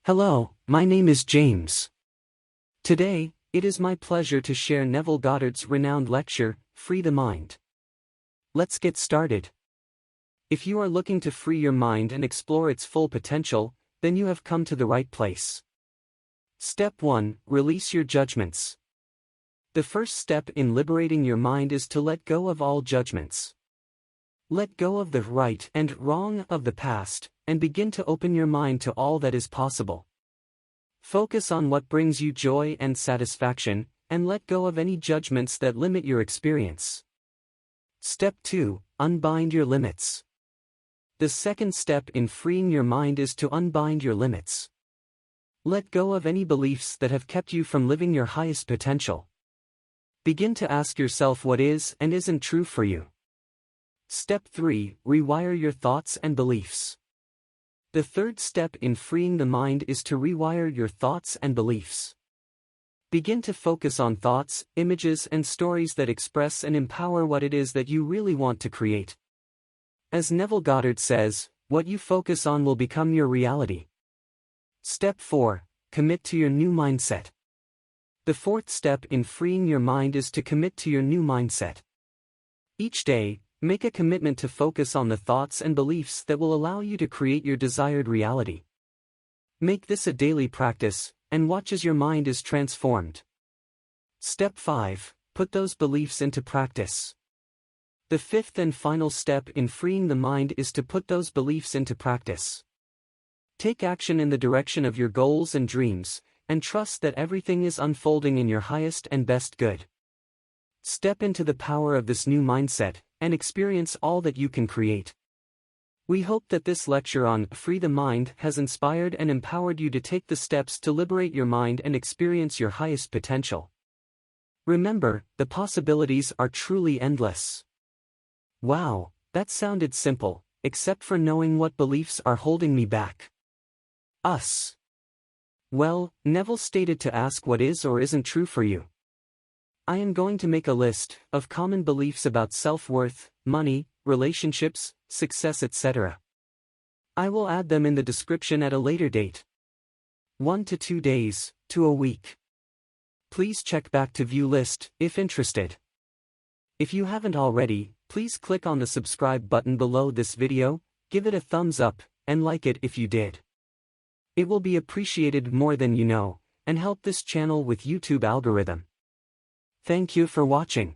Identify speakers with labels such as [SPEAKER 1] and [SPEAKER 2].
[SPEAKER 1] Hello, my name is James. Today, it is my pleasure to share Neville Goddards' renowned lecture, Free the Mind. Let's get started. If you are looking to free your mind and explore its full potential, then you have come to the right place. Step 1. Release your judgments. The first step in liberating your mind is to let go of all judgments. Let go of the right and wrong of the past, and begin to open your mind to all that is possible. Focus on what brings you joy and satisfaction, and let go of any judgments that limit your experience. Step 2. Unbind your limits. The second step in freeing your mind is to unbind your limits. Let go of any beliefs that have kept you from living your highest potential. Begin to ask yourself what is and isn't true for you. Step 3. Rewire your thoughts and beliefs. The third step in freeing the mind is to rewire your thoughts and beliefs. Begin to focus on thoughts, images, and stories that express and empower what it is that you really want to create. As Neville Goddard says, what you focus on will become your reality. Step 4. Commit to your new mindset. The fourth step in freeing your mind is to commit to your new mindset. Each day, make a commitment to focus on the thoughts and beliefs that will allow you to create your desired reality. Make this a daily practice, and watch as your mind is transformed. Step 5. Put those beliefs into practice. The fifth and final step in freeing the mind is to put those beliefs into practice. Take action in the direction of your goals and dreams, and trust that everything is unfolding in your highest and best good. Step into the power of this new mindset, and experience all that you can create. We hope that this lecture on Free the Mind has inspired and empowered you to take the steps to liberate your mind and experience your highest potential. Remember, the possibilities are truly endless. Wow, that sounded simple, except for knowing what beliefs are holding me back. Well, Neville stated to ask what is or isn't true for you. I am going to make a list of common beliefs about self-worth, money, relationships, success, etc. I will add them in the description at a later date. 1 to 2 days, to a week. Please check back to view list, if interested. If you haven't already, please click on the subscribe button below this video, give it a thumbs up, and like it if you did. It will be appreciated more than you know, and help this channel with YouTube algorithm. Thank you for watching.